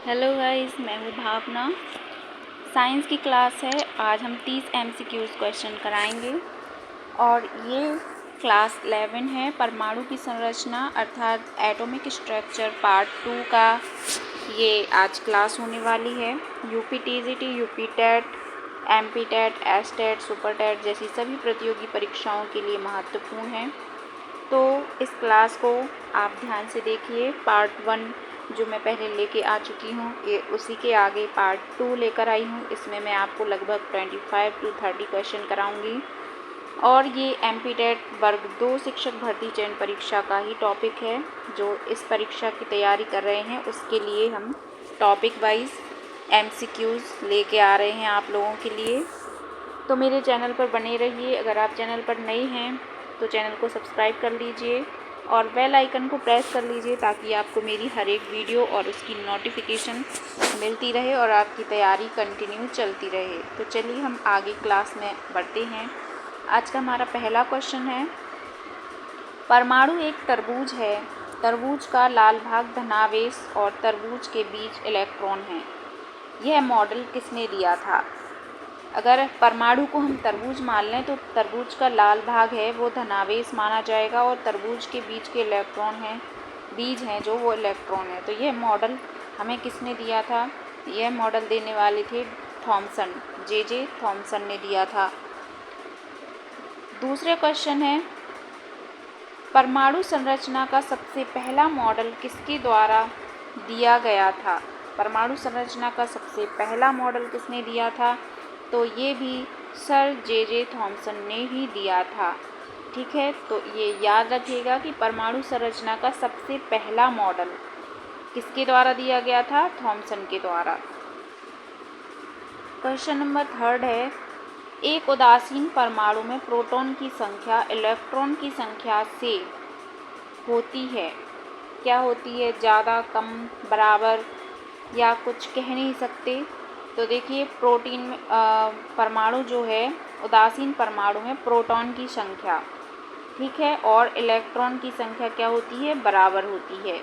Hello guys, मैं हूँ भावना। Science की क्लास है। आज हम 30 MCQs क्वेश्चन कराएंगे और ये क्लास 11 है। परमाणु की संरचना अर्थात एटॉमिक स्ट्रक्चर पार्ट 2 का ये आज क्लास होने वाली है। UP TGT, UP TET, MP TET, S TET, super TET जैसी सभी प्रतियोगी परीक्षाओं के लिए महत्वपूर्ण है। तो इस क्लास को आप ध्यान से देखिए। पार्ट 1 जो मैं पहले लेके आ चुकी हूँ, ये उसी के आगे पार्ट 2 लेकर आई हूँ। इसमें मैं आपको लगभग 25 से 30 क्वेश्चन कराऊंगी और ये MP टेट वर्ग 2 शिक्षक भर्ती चयन परीक्षा का ही टॉपिक है। जो इस परीक्षा की तैयारी कर रहे हैं उसके लिए हम टॉपिक वाइज MCQs लेके आ रहे हैं आप लोगों के लिए। तो मेरे चैनल पर बने रहिए। अगर आप चैनल पर नए हैं तो चैनल को सब्सक्राइब कर लीजिए और बेल आइकन को प्रेस कर लीजिए ताकि आपको मेरी हर एक वीडियो और उसकी नोटिफिकेशन मिलती रहे और आपकी तैयारी कंटिन्यू चलती रहे। तो चलिए हम आगे क्लास में बढ़ते हैं। आज का हमारा पहला क्वेश्चन है, परमाणु एक तरबूज है। तरबूज का लाल भाग धनावेश और तरबूज के बीच इलेक्ट्रॉन है। यह मॉडल किसने दिया था? अगर परमाणु को हम तरबूज मान लें तो तरबूज का लाल भाग है वो धनावेश माना जाएगा और तरबूज के बीच के इलेक्ट्रॉन हैं, बीज हैं जो वो इलेक्ट्रॉन है। तो यह मॉडल हमें किसने दिया था? यह मॉडल देने वाले थे थॉमसन, J.J. थॉमसन ने दिया था। दूसरा क्वेश्चन है, परमाणु संरचना का सबसे पहला मॉडल किसके द्वारा दिया गया था? परमाणु संरचना का सबसे पहला मॉडल किसने दिया था? तो ये भी सर J.J. थॉमसन ने ही दिया था। ठीक है, तो ये याद रखिएगा कि परमाणु संरचना का सबसे पहला मॉडल किसके द्वारा दिया गया था? थॉमसन के द्वारा। क्वेश्चन नंबर 3 है, एक उदासीन परमाणु में प्रोटॉन की संख्या इलेक्ट्रॉन की संख्या से होती है। क्या होती है? ज़्यादा, कम, बराबर या कुछ कह नहीं सकते। तो देखिए, प्रोटीन में परमाणु जो है, उदासीन परमाणु में प्रोटॉन की संख्या, ठीक है, और इलेक्ट्रॉन की संख्या क्या होती है? बराबर होती है।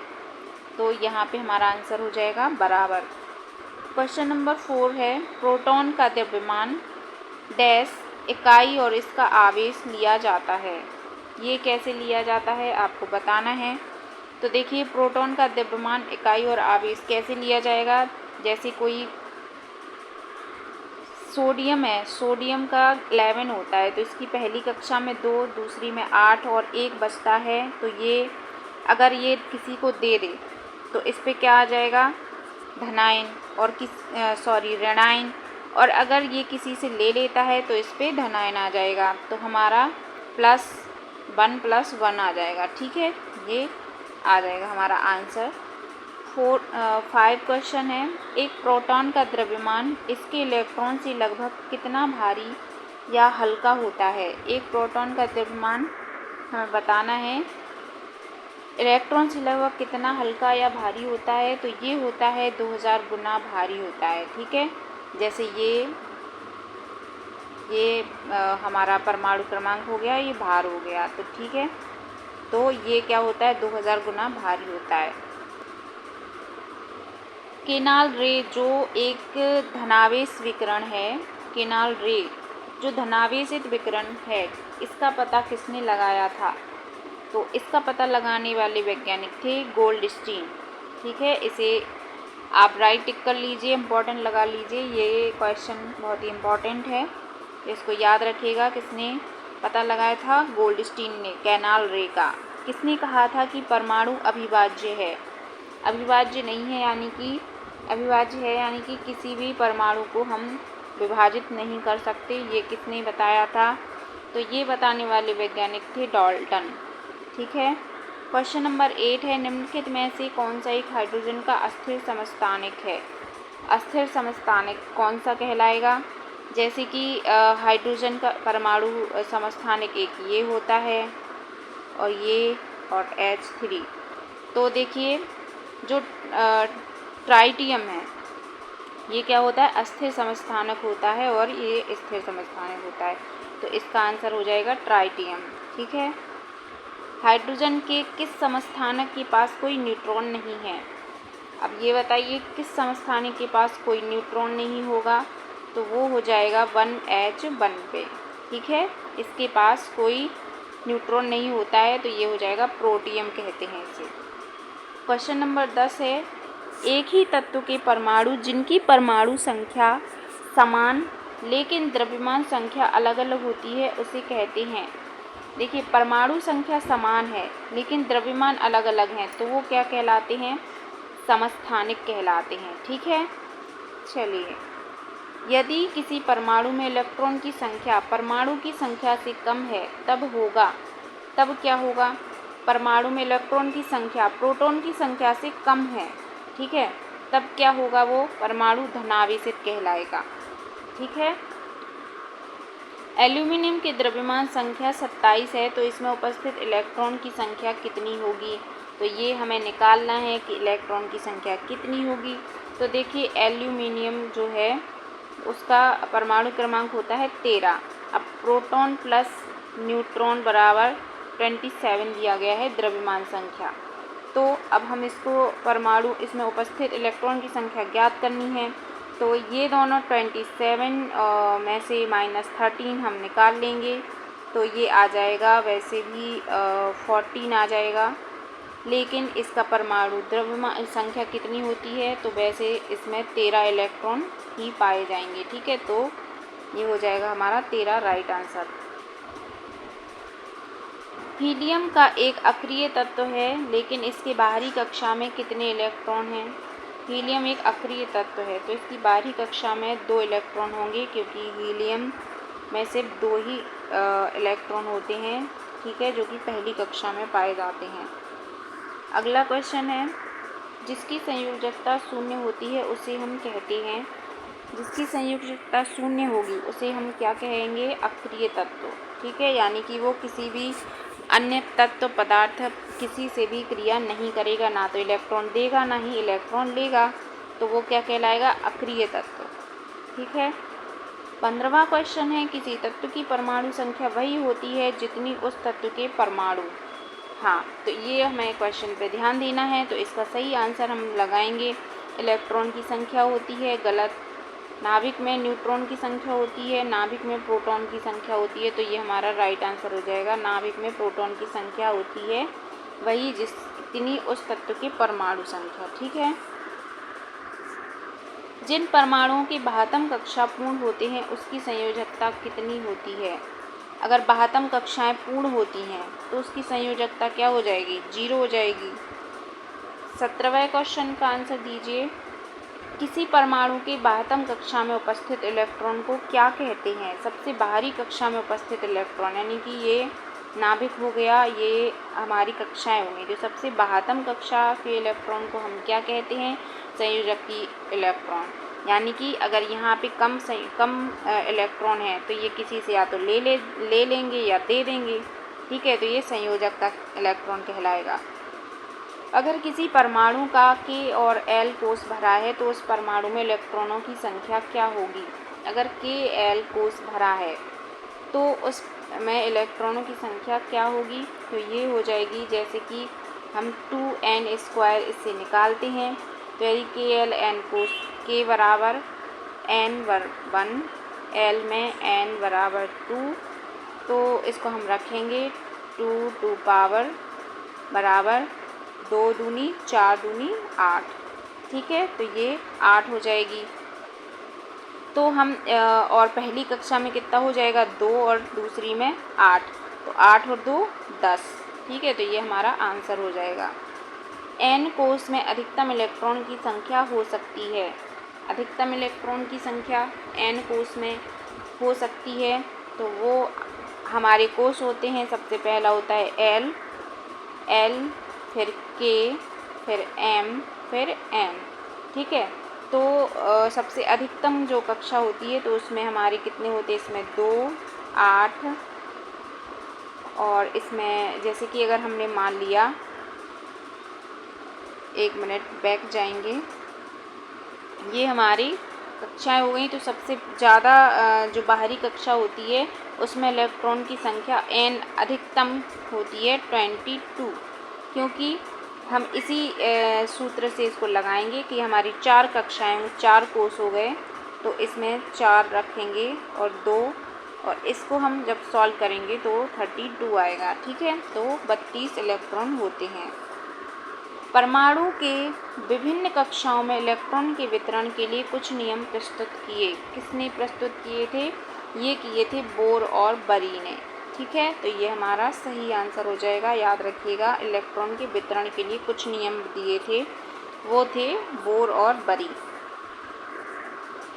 तो यहाँ पे हमारा आंसर हो जाएगा बराबर। क्वेश्चन नंबर 4 है, प्रोटॉन का द्रव्यमान डैश इकाई और इसका आवेश लिया जाता है। ये कैसे लिया जाता है आपको बताना है। तो देखिए, प्रोटॉन का द्रव्यमान, इकाई और आवेश कैसे लिया जाएगा? जैसे कोई सोडियम है, सोडियम का 11 होता है तो इसकी पहली कक्षा में 2, दूसरी में 8 और 1 बचता है। तो ये अगर ये किसी को दे दे तो इस पे क्या आ जाएगा? धनायन और ऋणायन। और अगर ये किसी से ले लेता है तो इस पे धनायन आ जाएगा। तो हमारा +1 आ जाएगा। ठीक है, ये आ जाएगा हमारा आंसर। 5 क्वेश्चन है, एक प्रोटॉन का द्रव्यमान इसके इलेक्ट्रॉन से लगभग कितना भारी या हल्का होता है? एक प्रोटॉन का द्रव्यमान हमें बताना है, इलेक्ट्रॉन से लगभग कितना हल्का या भारी होता है। तो ये होता है 2000 गुना भारी होता है। ठीक है, जैसे ये हमारा परमाणु क्रमांक हो गया, ये भार हो गया। तो ठीक है, तो ये क्या होता है? 2000 गुना भारी होता है। केनाल रे जो एक धनावेश विकिरण है, केनाल रे जो धनावेशित विकिरण है, इसका पता किसने लगाया था? तो इसका पता लगाने वाले वैज्ञानिक थे गोल्डस्टीन। ठीक है, इसे आप राइट टिक कर लीजिए, इम्पोर्टेंट लगा लीजिए। ये क्वेश्चन बहुत ही इम्पोर्टेंट है, इसको याद रखिएगा। किसने पता लगाया था? गोल्डस्टीन ने केनाल रे का। किसने कहा था कि परमाणु अविभाज्य है? अविभाज्य नहीं है, यानी कि अविभाज्य है यानी कि किसी भी परमाणु को हम विभाजित नहीं कर सकते। ये किसने बताया था? तो ये बताने वाले वैज्ञानिक थे डाल्टन। ठीक है, क्वेश्चन नंबर 8 है, निम्नलिखित में से कौन सा एक हाइड्रोजन का अस्थिर समस्थानिक है? अस्थिर समस्थानिक कौन सा कहलाएगा? जैसे कि हाइड्रोजन का परमाणु समस्थानिक एक ये होता है और ये और H3। तो देखिए, जो ट्राइटियम है ये क्या होता है? अस्थिर समस्थानक होता है और ये स्थिर समस्थानक होता है। तो इसका आंसर हो जाएगा ट्राइटियम। ठीक है, हाइड्रोजन के किस समस्थानक के पास कोई न्यूट्रॉन नहीं है? अब ये बताइए किस समस्थानिक के पास कोई न्यूट्रॉन नहीं होगा, तो वो हो जाएगा 1H1 पे। ठीक है, इसके पास कोई न्यूट्रॉन नहीं होता है तो ये हो जाएगा प्रोटियम कहते हैं इसे। क्वेश्चन नंबर 10 है, एक ही तत्व के परमाणु जिनकी परमाणु संख्या समान लेकिन द्रव्यमान संख्या अलग अलग होती है उसे कहते हैं। देखिए, परमाणु संख्या समान है लेकिन द्रव्यमान अलग अलग हैं तो वो क्या कहलाते हैं? समस्थानिक कहलाते हैं। ठीक है, चलिए, यदि किसी परमाणु में इलेक्ट्रॉन की संख्या परमाणु की संख्या से कम है तब क्या होगा? परमाणु में इलेक्ट्रॉन की संख्या प्रोटॉन की संख्या से कम है, ठीक है, तब क्या होगा? वो परमाणु धनावेशित कहलाएगा। ठीक है, एल्यूमिनियम की द्रव्यमान संख्या 27 है तो इसमें उपस्थित इलेक्ट्रॉन की संख्या कितनी होगी? तो ये हमें निकालना है कि इलेक्ट्रॉन की संख्या कितनी होगी। तो देखिए, एल्यूमिनियम जो है उसका परमाणु क्रमांक होता है 13। अब प्रोटॉन प्लस न्यूट्रॉन बराबर 27 दिया गया है द्रव्यमान संख्या। तो अब हम इसको परमाणु इसमें उपस्थित इलेक्ट्रॉन की संख्या ज्ञात करनी है। तो ये दोनों 27 में से -13 हम निकाल लेंगे तो ये आ जाएगा, वैसे भी 14 आ जाएगा, लेकिन इसका परमाणु द्रव्यमान संख्या कितनी होती है? तो वैसे इसमें 13 इलेक्ट्रॉन ही पाए जाएंगे। ठीक है, तो ये हो जाएगा हमारा 13 राइट आंसर। हीलियम का एक अक्रिय तत्व है लेकिन इसके बाहरी कक्षा में कितने इलेक्ट्रॉन हैं? हीलियम एक अक्रिय तत्व है तो इसकी बाहरी कक्षा में 2 इलेक्ट्रॉन होंगे क्योंकि हीलियम में सिर्फ 2 ही इलेक्ट्रॉन होते हैं, ठीक है, जो कि पहली कक्षा में पाए जाते हैं। अगला क्वेश्चन है, जिसकी संयोजकता शून्य होती है उसे हम कहते हैं, जिसकी संयोजकता शून्य होगी उसे हम क्या कहेंगे? अक्रिय तत्व। ठीक है, यानी कि वो किसी भी अन्य तत्व पदार्थ किसी से भी क्रिया नहीं करेगा, ना तो इलेक्ट्रॉन देगा ना ही इलेक्ट्रॉन लेगा, तो वो क्या कहलाएगा? अक्रिय तत्व। ठीक है, 15वां क्वेश्चन है, किसी तत्व की परमाणु संख्या वही होती है जितनी उस तत्व के परमाणु। हाँ, तो ये हमें क्वेश्चन पे ध्यान देना है, तो इसका सही आंसर हम लगाएंगे इलेक्ट्रॉन की संख्या होती है। गलत, नाभिक में न्यूट्रॉन की संख्या होती है, नाभिक में प्रोटॉन की संख्या होती है, तो ये हमारा राइट आंसर हो जाएगा। नाभिक में प्रोटॉन की संख्या होती है वही जितनी उस तत्व की परमाणु संख्या। ठीक है, जिन परमाणुओं की 72 कक्षा पूर्ण होते हैं उसकी संयोजकता कितनी होती है? अगर 72 कक्षाएं पूर्ण होती हैं तो उसकी संयोजकता क्या हो जाएगी? 0 हो जाएगी। 17वें क्वेश्चन का आंसर दीजिए। किसी परमाणु की 72 कक्षा में उपस्थित इलेक्ट्रॉन को क्या कहते हैं? सबसे बाहरी कक्षा में उपस्थित इलेक्ट्रॉन, यानी कि ये नाभिक हो गया, ये हमारी कक्षाएं होंगी। जो सबसे 72 कक्षा के इलेक्ट्रॉन को हम क्या कहते हैं? संयोजकी इलेक्ट्रॉन। यानी कि अगर यहाँ पे कम इलेक्ट्रॉन है तो ये किसी से या तो ले लेंगे या दे देंगे। ठीक है, तो ये संयोजकता इलेक्ट्रॉन कहलाएगा। अगर किसी परमाणु का K और L कोष भरा है तो उस परमाणु में इलेक्ट्रॉनों की संख्या क्या होगी? अगर K L कोष भरा है तो उस में इलेक्ट्रॉनों की संख्या क्या होगी? तो ये हो जाएगी, जैसे कि हम 2n² इससे निकालते हैं, तो यदि K L N कोष K बराबर n1, L में n बराबर 2, तो इसको हम रखेंगे 2 पावर बराबर 2 दूनी 4 दूनी 8। ठीक है, तो ये 8 हो जाएगी। तो हम और पहली कक्षा में कितना हो जाएगा? 2 और दूसरी में 8, तो 8 और 2 10। ठीक है, तो ये हमारा आंसर हो जाएगा। n कोष में अधिकतम इलेक्ट्रॉन की संख्या हो सकती है। अधिकतम इलेक्ट्रॉन की संख्या n कोष में हो सकती है, तो वो हमारे कोष होते हैं। सबसे पहला होता है L, फिर K, फिर M, फिर N। ठीक है, तो सबसे अधिकतम जो कक्षा होती है तो उसमें हमारे कितने होते हैं? इसमें 2, 8, और इसमें जैसे कि अगर हमने मान लिया, 1 मिनट बैक जाएंगे, ये हमारी कक्षाएं हो गई। तो सबसे ज़्यादा जो बाहरी कक्षा होती है उसमें इलेक्ट्रॉन की संख्या n अधिकतम होती है 22, क्योंकि हम इसी सूत्र से इसको लगाएंगे कि हमारी 4 कक्षाएं 4 कोर्स हो गए, तो इसमें 4 रखेंगे और 2, और इसको हम जब सॉल्व करेंगे तो 32 आएगा। ठीक है, तो 32 इलेक्ट्रॉन होते हैं। परमाणु के विभिन्न कक्षाओं में इलेक्ट्रॉन के वितरण के लिए कुछ नियम प्रस्तुत किए। किसने प्रस्तुत किए थे? ये किए थे बोर और बरी ने। ठीक है, तो ये हमारा सही आंसर हो जाएगा। याद रखिएगा, इलेक्ट्रॉन के वितरण के लिए कुछ नियम दिए थे, वो थे बोर और बरी।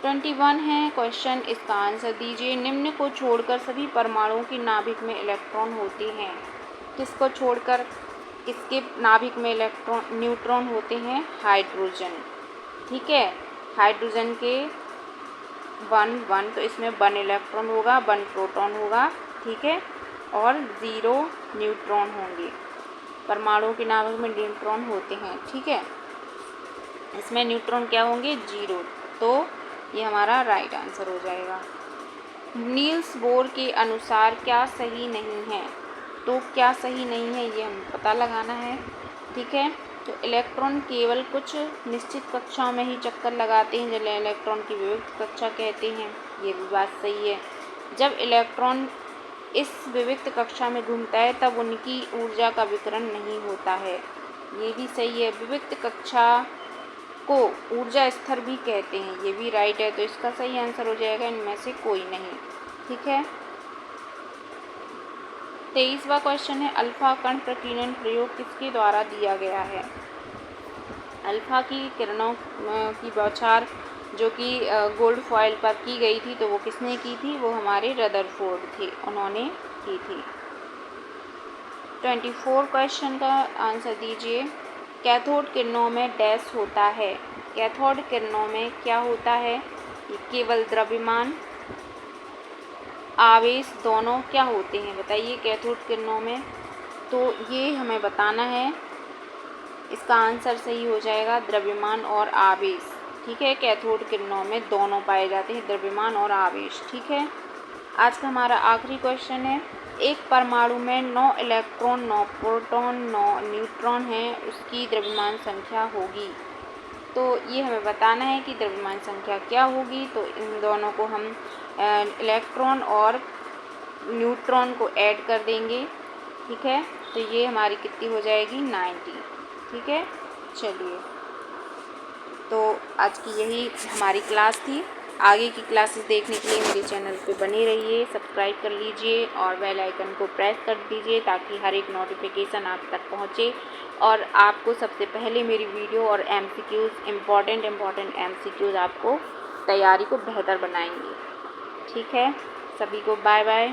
21 है क्वेश्चन, इसका आंसर दीजिए। निम्न को छोड़कर सभी परमाणुओं की नाभिक में इलेक्ट्रॉन होते हैं। किसको छोड़कर इसके नाभिक में न्यूट्रॉन होते हैं? हाइड्रोजन। ठीक है, हाइड्रोजन के 1 तो इसमें 1 इलेक्ट्रॉन होगा, 1 प्रोटॉन होगा। ठीक है, और 0 न्यूट्रॉन होंगे। परमाणुओं के नाभिक में न्यूट्रॉन होते हैं। ठीक है, इसमें न्यूट्रॉन क्या होंगे? 0। तो ये हमारा राइट आंसर हो जाएगा। नील्स बोर के अनुसार क्या सही नहीं है? तो क्या सही नहीं है ये हम पता लगाना है। ठीक है, तो इलेक्ट्रॉन केवल कुछ निश्चित कक्षाओं में ही चक्कर लगाते हैं, जिन्हें इलेक्ट्रॉन की विविक्त कक्षा कहते हैं। ये भी बात सही है। जब इलेक्ट्रॉन इस विविक्त कक्षा में घूमता है तब उनकी ऊर्जा का विकिरण नहीं होता है। ये भी सही है। विविक्त कक्षा को ऊर्जा स्तर भी कहते हैं, ये भी राइट है। तो इसका सही आंसर हो जाएगा इनमें से कोई नहीं। ठीक है, 23वां क्वेश्चन है, अल्फा कण प्रकीर्णन प्रयोग किसके द्वारा दिया गया है? अल्फा की किरणों की बौछार जो कि गोल्ड फॉइल पर की गई थी, तो वो किसने की थी? वो हमारे रदरफोर्ड थे, उन्होंने की थी। 24 क्वेश्चन का आंसर दीजिए। कैथोड किरणों में डैश होता है। कैथोड किरणों में क्या होता है? ये केवल द्रव्यमान, आवेश दोनों क्या होते हैं? बताइए कैथोड किरणों में। तो ये हमें बताना है। इसका आंसर सही हो जाएगा द्रव्यमान और आवेश। ठीक है, कैथोड किरणों में दोनों पाए जाते हैं, द्रव्यमान और आवेश। ठीक है, आज का हमारा आखिरी क्वेश्चन है, एक परमाणु में 9 इलेक्ट्रॉन, 9 प्रोटॉन, 9 न्यूट्रॉन हैं, उसकी द्रव्यमान संख्या होगी। तो ये हमें बताना है कि द्रव्यमान संख्या क्या होगी। तो इन दोनों को हम इलेक्ट्रॉन और न्यूट्रॉन को ऐड कर देंगे। ठीक है, तो ये हमारी कितनी हो जाएगी? 90। ठीक है, चलिए, तो आज की यही हमारी क्लास थी। आगे की क्लासेस देखने के लिए मेरे चैनल पे बने रहिए, सब्सक्राइब कर लीजिए और बेल आइकन को प्रेस कर दीजिए ताकि हर एक नोटिफिकेशन आप तक पहुँचे और आपको सबसे पहले मेरी वीडियो और MCQs इम्पॉर्टेंट MCQs आपको तैयारी को बेहतर बनाएंगे। ठीक है, सभी को बाय बाय।